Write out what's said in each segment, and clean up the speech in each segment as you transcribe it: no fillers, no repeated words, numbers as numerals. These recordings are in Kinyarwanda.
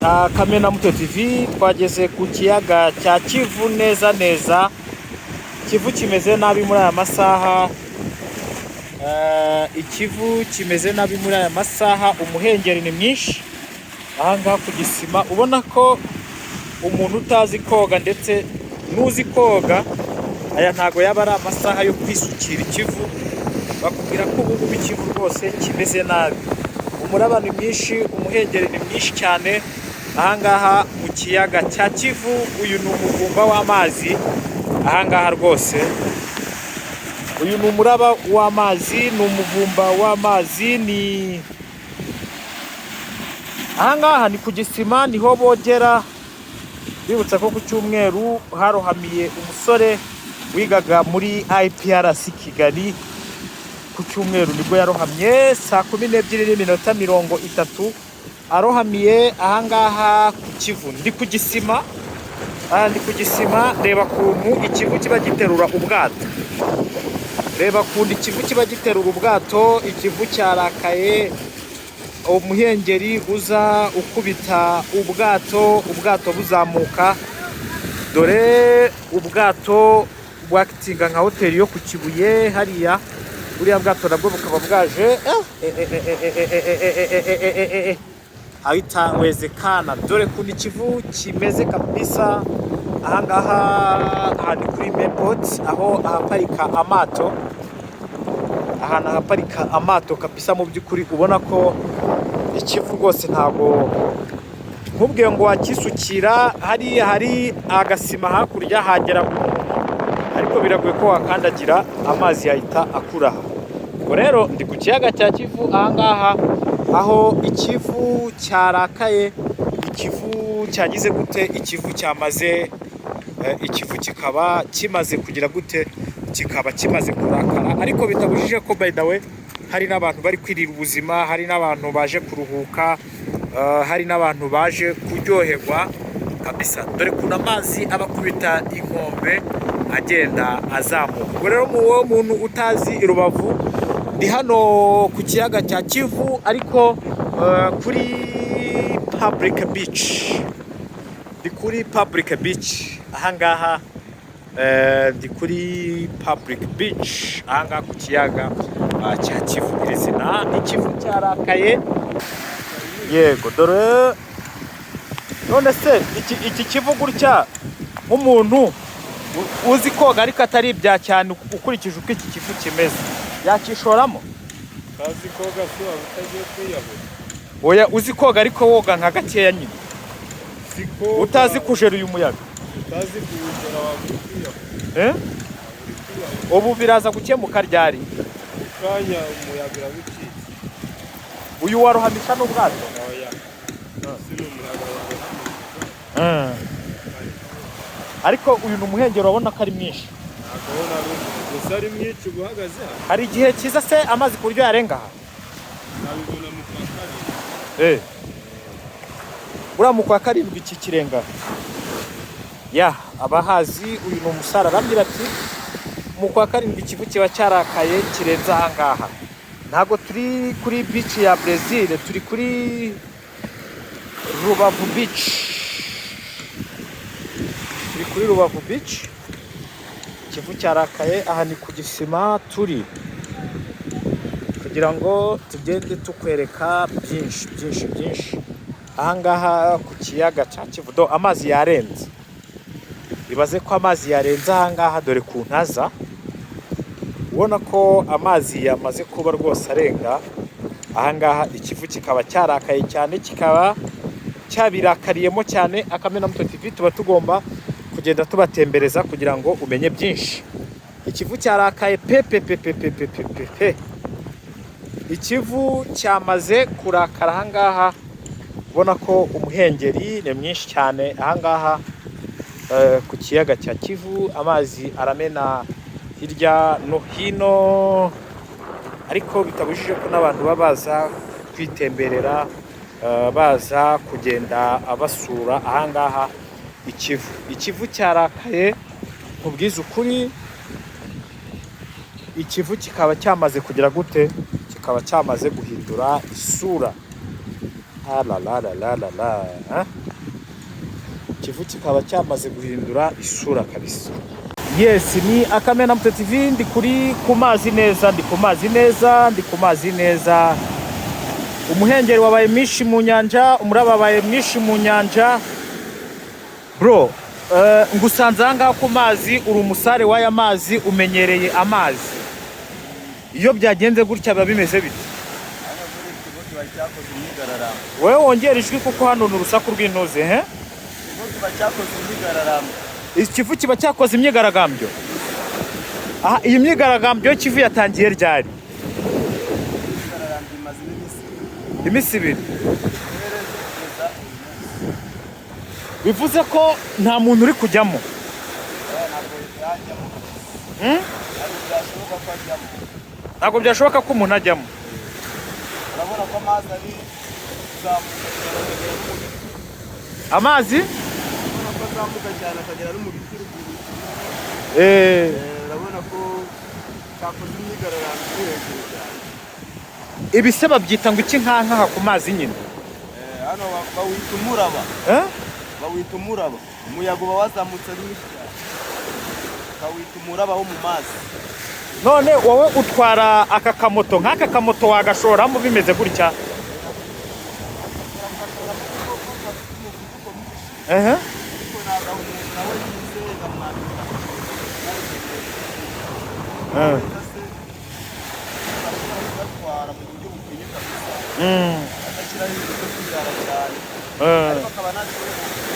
Kamena Muto TV twageze ku kiyaga cya Kivu neza neza. Kivu kimeze nabi muri aya masaha. Ikivu kimeze nabi muri aya masaha, umuhengeri ni mwinshi. Ahangaha ku gisima ubona ko umuntu utazi koga ndetse n'uzi koga, aya ntago yaba ari amasaha yo kwisukira ikivu. Bakubwira ko ubu ikivu rwose kimeze nabi. Umuraba ni mwinshi, umuhengeri ni mwinshi cyane. Ahangaha mu kiyaga cya Kivu, uyu ni umuvumba w'amazi. Ahangaha rwose uyu ni umuraba w'amazi, ni umuvumba w'amazi. Ni ahangaha ni ku gisima, niho bogera. Bibutsa ko ku cyumweru harohamiye umusore wigaga muri IPRC Kigali. Ku cyumweru nibwo yarohamye saa 12:30 arohamiye ahangaha ku Kivu. Ndi ku gisima, reba kuntu ikivu kiba giterura ubwato. Reba kuntu ikivu kiba giterura ubwato. Ikivu cyarakaye, umuhengeri uza ukubita ubwato buzamuka. Dore ubwato bwakitinga nka hoteli yo ku Kibuye hariya. Buriya bwato nabwo bukaba bwaje ahitawezekana. Dore kuntu ikivu kimeze kabisa. Ahangaha ni kuri Main-Port, aho ahaparika amato. Ahantu haparika amato kabisa. Mu by'ukuri ubona ko ikivu rwose ntabwo nkubwiye ngo wakisukira. Hariya hari agasima hakurya hagera umuntu, ariko biragoye ko wakandagira amazi yahita akuraha. Ubwo rero ndi ku kiyaga cya Kivu ahangaha, aho ikivu cyarakaye. Ikivu cyagize gute? Ikivu cyamaze ikivu kikaba kimaze kugira gute? Kikaba kimaze kurakara. Ariko bitabujije ko by the way hari n'abantu bari kwirira ubuzima, hari n'abantu baje kuruhuka, hari n'abantu baje kuryoherwa kabisa. Dore kuna amazi abakubita inkombe agenda azamuka. Ubwo rero uwo muntu utazi i Rubavu, ndi hano ku kiyaga cya Kivu, ariko kuri Public Beach. Ndi kuri Public Beach ahangaha. Ndi kuri Public Beach ahangaha ku kiyaga cya Kivu. Izina ni Kivu cyarakaye. Yego, dore none se iki Kivu gutya, nk'umuntu uzi koga ariko atari ibya cyane, ukurikije uko iki Kivu kimeze, yakishoramo? Kazi koga se waba utagiye kwiyahura? Oya, uzi koga ariko woga nka gakeya nyine, utazi kujera uyu muyaga, utazi kuwugera wabura kwiyahura. Ubu biraza gukemuka ryari? Kanya umuyaga urabicitse. Uyu warohamisha n'ubwato? Oya, si n'umuyaga warohamisha. Ariko uyu ni umuhengeri, urabona ko ari mwinshi. Akabona gusa ari mwinshi guhagaze hano. Hari igihe kiza se amazi ku buryo yarenga aha? Nabibona mu kwa karindwi. Buriya mu kwa karindwi iki kirenga. Abahazi, uyu ni umusare arambwira ati mu kwa karindwi ikivu kiba cyarakaye kirenze ahangaha. Ntabwo turi kuri beach ya Brazil, turi kuri Rubavu Beach. Turi kuri Rubavu Beach. Ikivu cyarakaye. Aha ni ku gisima turi, kugira ngo tugende tukwereka byinshi ahangaha ku kiyaga cya Kivu. Do amazi yarenze, ibaze ko amazi yarenze ahangaha. Dore ku ntaza ubona ko amazi yamaze kuba rwose arenga ahangaha. Ikivu kikaba cyarakaye cyane, kikaba cyabirakariyemo cyane. Akamena Muto TV tuba tugomba kugenda tubatembereza kugira ngo umenye byinshi. Ikivu cyarakaye pe. Ikivu cyamaze kurakara ahangaha. Ubona ko umuhengeri ni mwinshi cyane ahangaha ku kiyaga cya Kivu. Amazi aramena hirya no hino, ariko bitabujije ko n'abantu babaza kwitemberera, baza kugenda basura ahangaha ikivu. Ikivu cyarakaye, nkubwiza ukuri. Ikivu kikaba cyamaze kugira gute? Kikaba cyamaze guhindura isura. la. Kivu kikaba cyamaze guhindura isura kabisa. Yes, ni Akamena Muto TV, ndi ku mazi neza. Umuhengeri wabaye mwinshi mu nyanja, umuraba wabaye mwinshi mu nyanja. Bro, ngusanze aha ku mazi, uri umusare w'aya mazi, umenyereye amazi. Iyo byagenze gutya biba bimeze bite? Wewe wongera ijwi kuko hano ni urusaku rw'intuze, Ikivu kiba cyakoze imyigaragambyo. Aha, iyi myigaragambyo Kivu yatangiye ryari? Iminsi 2. Bivuze ko nta muntu uri kujyamo. Ntabwo byashoboka ko umuntu ajyamo. Urabona ko amazi ari Amazi? azamuka cyane akagera no mu biti ruguru. Urabona ko cyakoze imyigaragambyo hejuru cyane. Ibise babyita ngo iki nkanka ku mazi nyine? Hano bawita umuraba. Bawita umuraba. Umuyaga uba wazamutse ari mwinshi cyane. Bawita umuraba wo mu mazi. None wowe utwara aka kamoto, nk'aka kamoto wagashoramo bimeze gutya?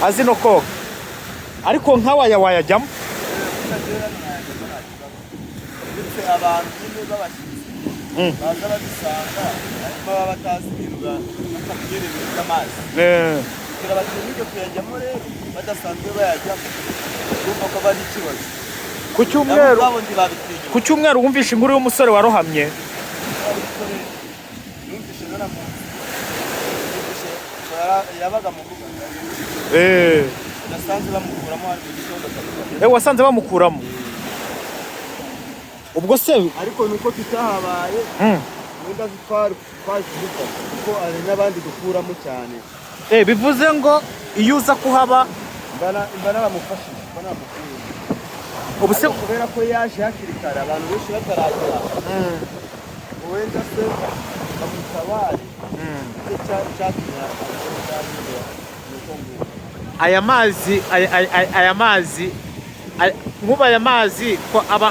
Azi no koga. Ariko nk'awaya wayajyamo? Abantu nyine b'abashyitsi baza babisanga ariko baba batazi ibintu batakugerera ibintu by'amazi kugira batinyuke kuyajyamo rero badasanzwe bayajyamo urumva ko bari ikibazo. Ku cyumweru wumvishe inkuru y'umusore warohamye? Yabaga mu rugo nasanze bamukuramo hari mu gitondo. Wasanze bamukuramo? Ubwo se ariko nuko tutahabaye wenda twazibuka kuko ari n'abandi dukuramo cyane. Bivuze ngo iyo uza kuhaba mbana bamufashije mbana bamukura. Ubu se kubera ko yaje hakiri kare abantu benshi bataragera wenda se bamutabare aya mazi nkuba aya mazi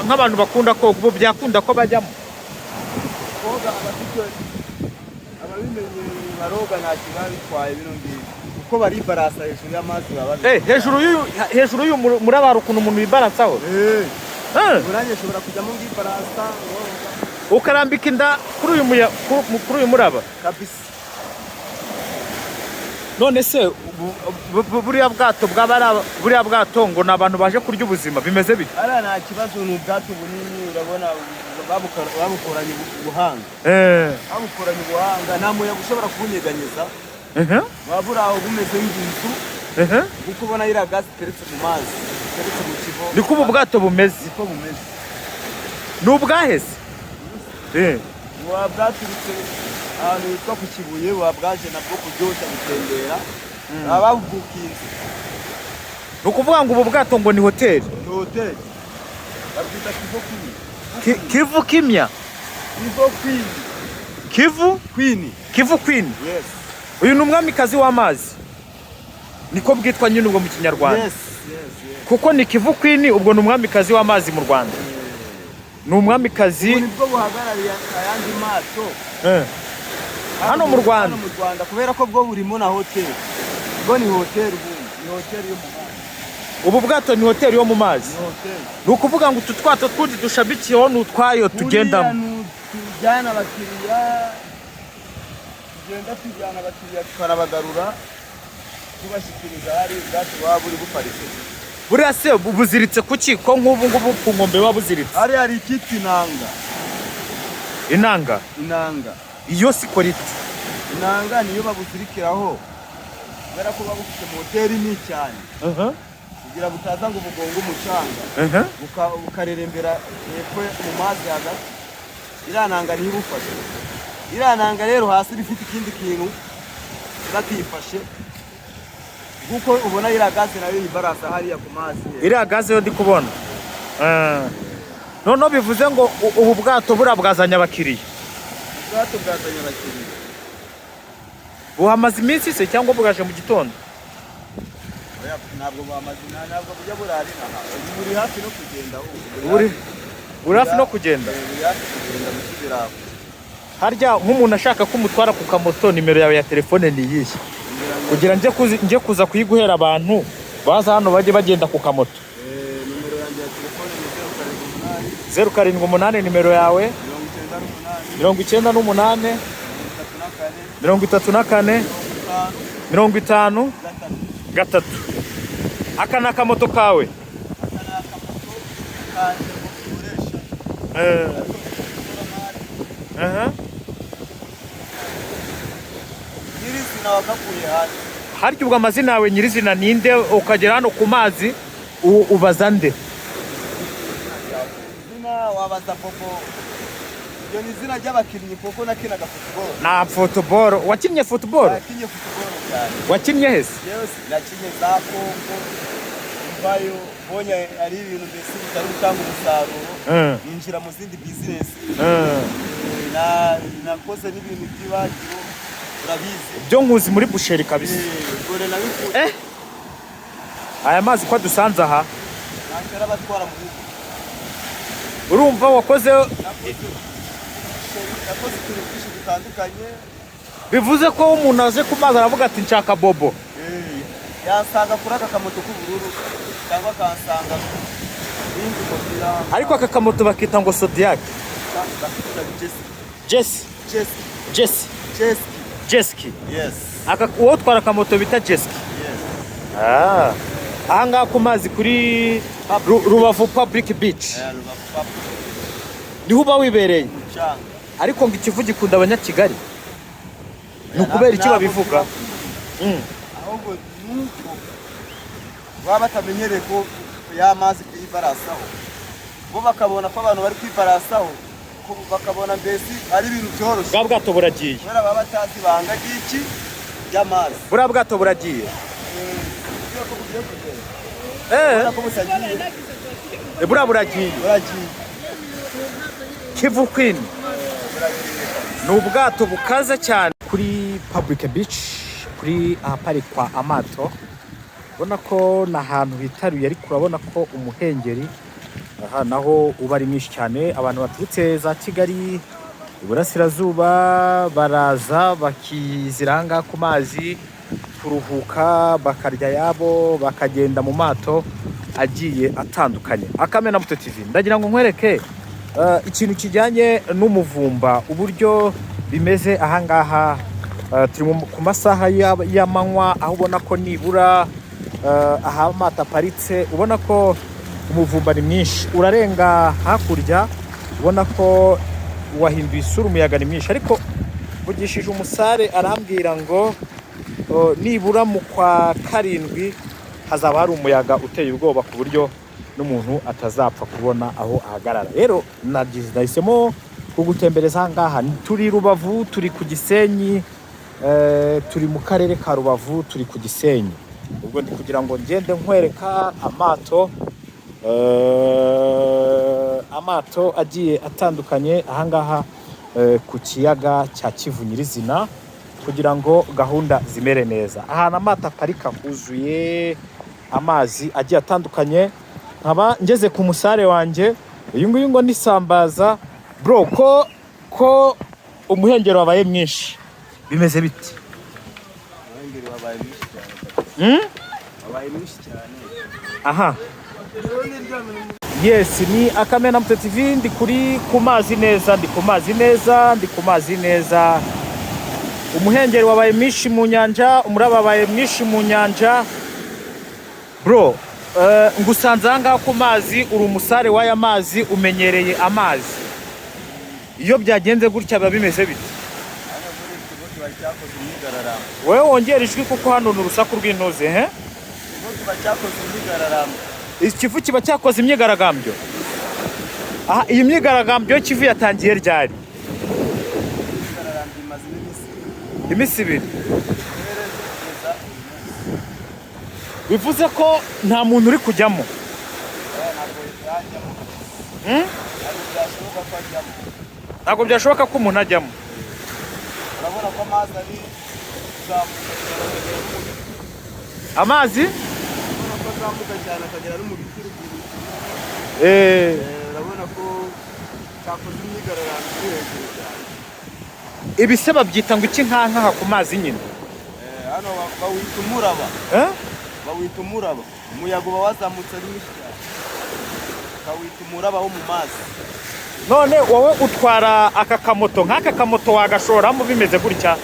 nk'abantu bakunda koga ubu byakunda ko bajyamo? Koga ababimenye baroga nta kibazo bitwaye bino ngibi kuko bari barasa hejuru y'amazi baba hejuru y'umuraba ukuntu umuntu yibaransaho. Uranye ushobora kujyamo ngibarasa ukarambika inda kuri uyu muraba kabisa. None se buriya bwato ngo ni abantu baje kurya ubuzima bimeze bite? Ara nta kibazo, ni ubwato bunini urabona babukoranye ubuhanga. Babukoranye ubuhanga nta muyaga ushobora kubunyeganyeza. Babura aho bumeze nk'inzu. Kuko ubona iriya gasi iteretse mu mazi, iteretse mu kivo. Niko ubu bwato bumeze? Niko bumeze. Ni ubwaheze? Buba bwaturutse ahantu hitwa ku Kibuye, buba bwaje nabwo kuryoshya gutembera. Babubukinze. Ni ukuvuga ngo ubu bwato ngo ni hoteli? Ni hoteli. Babwita Kivu Queen. Kivu Kimya? Kivu Queen. Kivu Queen. Kivu Queen? Yes. Uyu ni umwamikazi w'amazi? Niko bwitwa nyine ubwo mu Kinyarwanda? Yes. Kuko ni Kivu Queen, ubwo ni umwamikazi w'amazi mu Rwanda? Ni umwamikazi. Nibwo buhagarariye ayandi mato hano mu Rwanda? Hano mu Rwanda kubera ko bwo burimo na hoteli. Bwo ni hoteli ni hoteli yo mu mazi. Ubu bwato ni hoteli yo mu mazi? Ni hoteli. Ni ukuvuga ngo utu twato twundi dushabikiyeho ni utwayo tugendamo? Tujyana abakiriya, tujyana abakiriya tukanabagarura tubashyikiriza hari ubwato buba buri buparitse. Buriya se buziritse kuki ko nk'ubu ngubu ku nkombe buba buziritse? Hari ikitwa inanga. Inanga? Inanga. Iyo sikora iti? Inanga niyo babuzirikiraho kubera ko baba bufite moteri nini cyane kugira butaza ngo bugonge umucanga bukarerembera hepfo mu mazi hagati. Iriya nanga niyo ibufasha. Iriya nanga rero hasi rifite ikindi kintu bakifashe kuko ubona iriya gaze nayo ibarasa hariya ku mazi. iriya gaze yo ndi kubona noneho bivuze ngo ubu bwato buriya bwazanye abakiriya. Ubwato bwazanye abakiriya buhamaze iminsi se cyangwa bwaje mu gitondo? ntabwo bujya burari buri hafi no kugenda. Buri hafi no kugenda? Buri hafi kugenda musubira aho. Harya nk'umuntu ashaka ko umutwara ku kamoto, nimero yawe ya telefone ni iyihe kugira njye kuza kuyiguhera abantu baza hano bajye bagenda ku kamoto? Nimero yanjye ya telefone ni 078 nimero yawe 98 34 50 gatatu. Aka ni akamoto kawe? nyirizina wakakuye hasi. Harya ubwo amazina yawe nyirizina ninde? Ukagera hano ku mazi ubaza nde? Izina wabaza Popo. Iyo ni izina ry'abakinnyi kuko nakinaga football. Na football? Wakinnye football? Nakinnye football cyane. Wakinnye hese? Yes, nakinnye za Kongo. Mvayo bonye ari ibintu mbese bitari gutanga umusaruro. Ninjira mu zindi business. Nakoze n'ibintu by'ibagiro. Urabizi. Byo nkuzi muri busheri kabisa. Gore nabikuye. Aya mazi ko dusanze aha. Nakera batwara mu bigo. Urumva wakoze ibintu byinshi bitandukanye. Bivuze ko umuntu aje ku mazi aravuga ati nshaka bobo. Yansanga kuri aka kamoto k'ubururu cyangwa kansanga bindi mupira. Ariko aka kamoto bakita ngo Zodiac. Jeski. Yes. Aka uwo twara kamoto bita Jeski. Yes. Aha ngaha ku mazi kuri Rubavu Public Beach. Niho uba wibereye. Ariko ngo ikivu gikunda abanyakigali. Ni ukubera iki babivuga? Ahubwo nuko baba batamenyereye ko ya mazi kwibarasaho. Bo bakabona ko abantu bari kwibarasaho, bakabona mbese ari ibintu byoroshye. Bwa bwato buragiye. Kubera baba batazi banga iki by'amazi. Buriya bwato buragiye. Buriya buragiye. Kivu Queen. Ni ubwato bukaze cyane kuri Public Beach, kuri ahaparikwa amato. Ubona ko ni ahantu hitaruye, ariko urabona ko umuhengeri aha naho uba ari mwinshi cyane. Abantu baturutse za Kigali iburasirazuba baraza bakiziranga ku mazi kuruhuka, bakarya yabo, bakagenda mu mato agiye atandukanye. Akamena Muto TV ndagira ngo nkwereke ikintu kijyanye n'umuvumba, uburyo bimeze ahangaha. Turi ku masaha y'amanywa, aho ubona ko nibura aha amato aparitse, ubona ko umuvumba ni mwinshi. Urarenga hakurya ubona ko wahinduye isura, umuyaga ni mwinshi. Ariko mvugishije umusare arambwira ngo nibura mu kwa karindwi hazaba hari umuyaga uteye ubwoba ku buryo n'umuntu atazapfa kubona aho ahagarara. Rero nahisemo kugutembereza aha ngaha. Turi Rubavu, turi ku Gisenyi, turi mu karere ka Rubavu, turi ku Gisenyi. Ubwo ndi kugira ngo ngende nkwereka amato agiye atandukanye aha ngaha ku kiyaga cya Kivu nyirizina, kugira ngo gahunda zimere neza. Ahantu amato aparika huzuye amazi agiye atandukanye. Nkaba ngeze ku musare wanjye, uyu nguyu ngo ni Sambaza. Bro, ko umuhengero wabaye mwinshi, bimeze biti? Umuhengero wabaye mwinshi cyane. Wabaye mwinshi cyane. Aha. Yes, ni Akamena Muto TV. Ndi ku mazi neza. Umuhengero wabaye mwinshi mu nyanja, umuraba wabaye mwinshi mu nyanja. Bro, ngusanze aha ngaha ku mazi, uri umusare w'aya mazi, umenyereye amazi. Iyo byagenze gutya biba bimeze bite? Wowe wongera ijwi kuko hano ni urusaku rw'intuze. Ikivu kiba cyakoze imyigaragambyo. Aha, iyi myigaragambyo Kivu yatangiye ryari? Iminsi ibiri. bivuze ko nta muntu uri kujyamo. Ntabwo byashoboka ko umuntu ajyamo. Urabona ko amazi ari kuzamuka Amazi? urabona ko azamuka cyane akagera no mu biti ruguru. Urabona ko cyakoze imyigaragambyo iri hejuru cyane. Ibise babyita ngo iki nkanka ku mazi nyine? Hano bawita umuraba. Bawita umuraba. Umuyaga uba wazamutse ari mwinshi cyane. Bawita umuraba wo mu mazi. None wowe utwara aka kamoto, nk'aka kamoto wagashoramo bimeze gutya?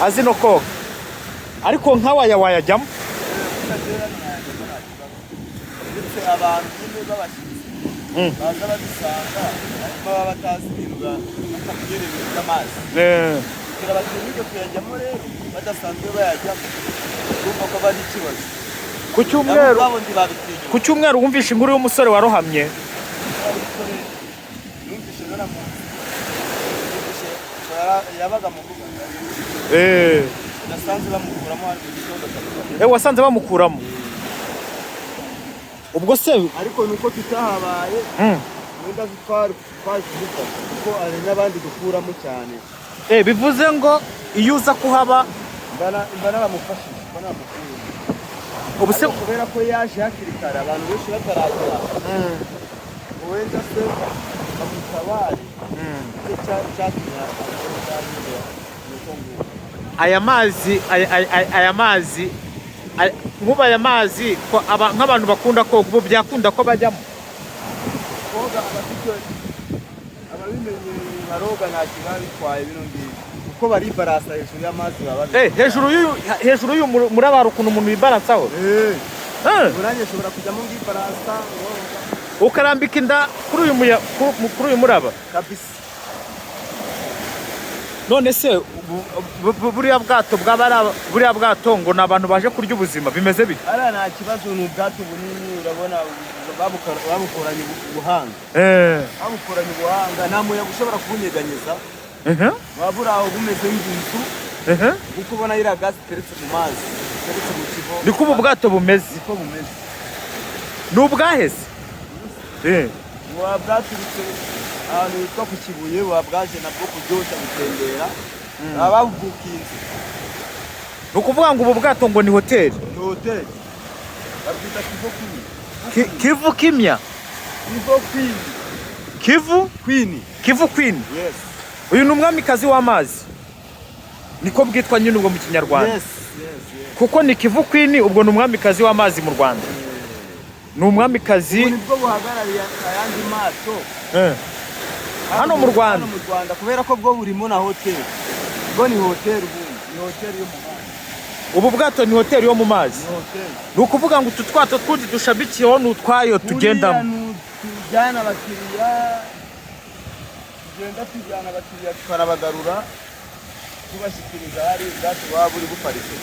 Azi no koga. Ariko nk'awaya wayajyamo? Abantu nyine b'abashyitsi baza babisanga ariko baba batazi ibintu batakugereye ibintu by'amazi kugira batinyuke kuyajyamo rero badasanzwe bayajyamo urumva ko bari ikibazo. Ku cyumweru wumvishe inkuru y'umusore warohamye? Numvishe yabaga mu rugo nasanze bamukuramo hano mu gitondo. Wasanze bamukuramo? Ubwo se ariko nuko tutahabaye wenda twaje dufata kuko ari n'abandi dukuramo cyane. Bivuze ngo iyo uza kuhaba mbana bamufashije mbana bamukura. Ubu se kubera ko yaje hakiri kare abantu benshi bataragera wenda se bamutabare cyatumye aya mazi nkuba aya mazi nk'abantu bakunda koga ubu byakunda ko bajyamo? Koga ababimenye baroga nta kiba bitwaye bino ngibi kuko bari barasa hejuru y'amazi baba hejuru y'umuraba ukuntu umuntu yibaransaho. Uranye ushobora kujyamo ngibarasa ukarambika inda kuri uyu muraba kabisa. None se buriya bwato ngo ni abantu baje kurya ubuzima bimeze bite? Ara nta kibazo, ni ubwato bunini urabona babukoranye ubuhanga. Babukoranye ubuhanga nta muyaga ushobora kubunyeganyeza. Waba uri aho bumeze nk'inzu kuko ubona iriya gasi iteretse mu mazi iteretse mu kivo. Niko ubu bwato bumeze? Niko bumeze. Ni ubwaheze? Buba bwaturutse ahantu hitwa ku Kibuye, buba bwaje nabwo kuryoshya gutembera babubukinze. Ni ukuvuga ngo ubu bwato ngo ni hoteli? Ni hoteli babwita Kivu Queen. Kivu Kimya? Kivu Queen. Kivu Queen. Kivu Queen? Yes. Uyu ni umwamikazi w'amazi niko bwitwa nyine ubwo mu Kinyarwanda? Yes. Kuko ni Kivu Queen, ubwo ni umwamikazi w'amazi mu Rwanda. Ni umwamikazi nibwo buhagarariye ayandi mato hano mu Rwanda. Hano mu Rwanda kubera ko bwo burimo na hoteli. Bwo ni hoteli, ni hoteli yo mu mazi. Ubu bwato ni hoteli yo mu mazi? Ni hoteli. Ni ukuvuga ngo utu twato twundi dushabikiyeho ni utwayo tugendamo? Tujyana abakiriya, tujyana abakiriya tukanabagarura tubashyikiriza hari ubwato buba buri buparitse.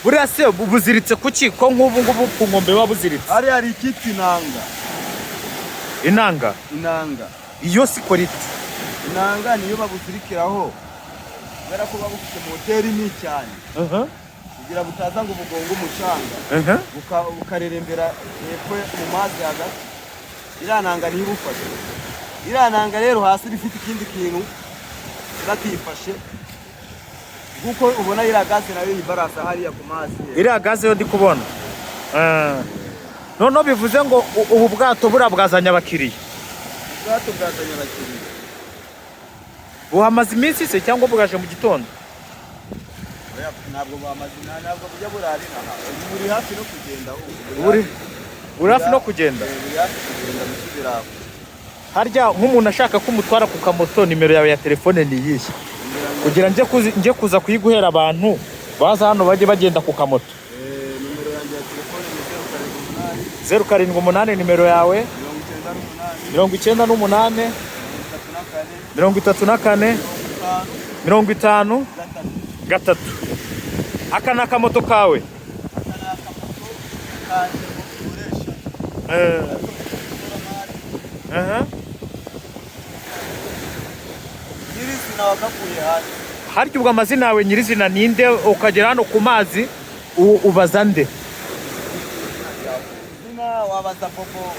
Buriya se buziritse kuki ko nk'ubu ngubu ku nkombe buba buziritse? Hari ikitwa inanga. Inanga? Inanga. Iyo siko riti? Inanga niyo babuzirikiraho kubera ko babufite mu hoteli ni cyane kugira butaza ngo bugongo umucanga bukarerembera hepfo mu mazi hagati. Iriya nanga niyo ibufashe. Iriya nanga rero hasi rifite ikindi kintu kiratiyifashe kuko ubona iriya gaze nayo yibarasa hariya ku mazi. Iriya gaze yo ndi kubona. Noneho bivuze ngo ubu bwato buriya bwazanye abakiriya? Ubwato bwazanye abakiriya. Buhamaze iminsi se cyangwa bwaje mu gitondo? Ntabwo buhamaze, ntabwo bujya burarira. Buri hafi no kugenda. Buri hafi no kugenda? Buri hafi kugenda musubira aho. Harya nk'umuntu ashaka ko umutwara ku kamoto, nimero yawe ya telefone ni iyihe? Kugira njye kuza kuyiguhera abantu baza hano bajye bagenda ku kamoto. Nimero yanjye ya telefone ni 078 nimero yawe 98 34 55 50 gatatu. Aka ni akamoto kawe? aka ni akamoto kanje ukoresha nyirizina wakakuye hasi. Harya ubwo amazina yawe nyirizina ninde? Ukagera hano ku mazi ubaza nde? Izina wabaza Bobo.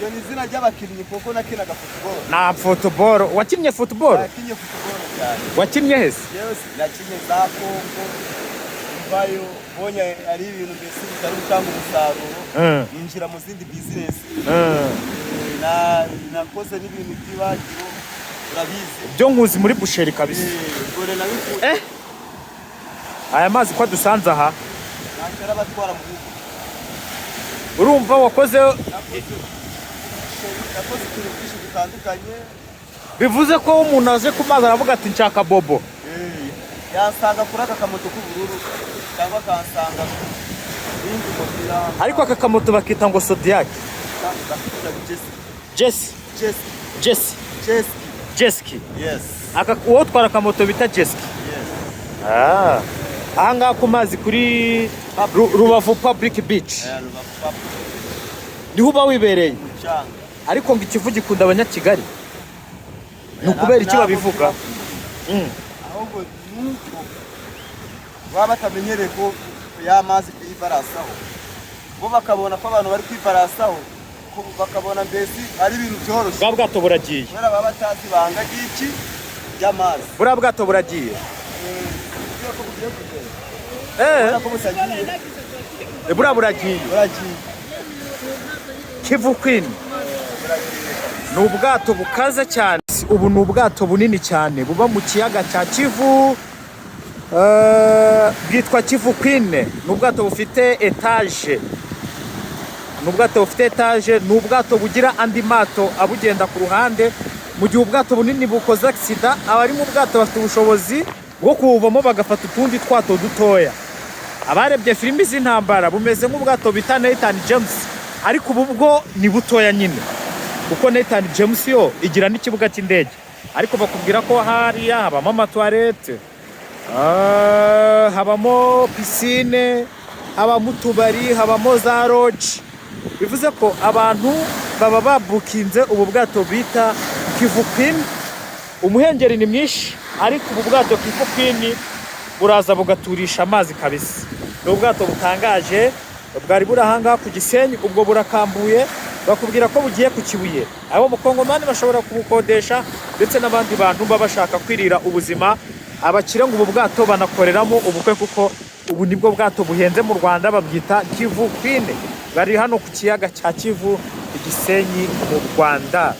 Iyo ni izina ry'abakinnyi kuko nakinaga football. Na football. Wakinnye football? Nakinnye football cyane. Wakinnye hese? Yes, nakinnye za Kongo. Mvayo bonye ari ibintu mbese bitari gutanga umusaruro. Ninjira mu zindi business. Nakoze n'ibintu by'ibagiro. Urabizi. Byo nkuzi muri busheri kabisa. Gore nabifuza. Aya mazi ko dusanze aha. Nakera batwara mu rugo. Urumva wakoze ikintu byinshi bitandukanye. Bivuze ko umuntu aje ku mazi aravuga ati nshaka Bobo. Yansanga kuri aka kamoto k'ubururu cyangwa akansanga ibindi mupira. Ariko aka kamoto bakita ngo Zodiac. Jeski. Yes. Aka uwo twara akamoto bita Jeski. Yes. Aha ngaha ku mazi kuri Rubavu Public Beach. Niho uba wibereye. Ariko ngo ikivu gikunda abanyakigali. Ni ukubera iki babivuga? Ahubwo nuko baba batamenyereye ko y'amazi kwibarasaho. Bo bakabona ko abantu bari kwibarasaho, bakabona mbese ari ibintu byoroshye. Bwa bwato buragiye. Kubera baba batazi banga iki y'amazi. Buriya bwato buragiye. Buriya buragiye. Kivu Queen. Ni ubwato bukaze cyane. Ubu ni ubwato bunini cyane buba mu kiyaga cya Kivu. Bwitwa Kivu Queen. Ni ubwato bufite etage. Ni ubwato bugira andi mato abugenda ku ruhande. Mu gihe ubwato bunini bukoze accident, abari mu bwato bafite ubushobozi bwo kubuvamo bagafata utundi twato dutoya. Abarebye filimi z'intambara bumeze nk'ubwato bita Nathan James, ariko ubu bwo ni butoya nyine. Kuko Nathan James yo igira n'ikibuga cy'indege, ariko bakubwira ko hariya habamo amatoilette, habamo piscine, habamo utubari, habamo za lodge. Bivuze ko abantu baba babukinze ubu bwato bita Kivu Queen. Umuhengeri ni mwinshi, ariko ubu bwato Kivu Queen buraza bugaturisha amazi kabisa. Ni ubwato butangaje bwari buri ahanga ku Gisenyi, ubwo burakambuye bakubwira ko bugiye ku Kibuye. Abo mu Kongomani bashobora kubukodesha, ndetse n'abandi bantu baba bashaka kwirira ubuzima. Abakire ngo ubu bwato banakoreramo ubukwe, kuko ubu nibwo bwato buhenze mu Rwanda, babwita Kivu Queen. Bari hano ku kiyaga cya Kivu, Gisenyi mu Rwanda.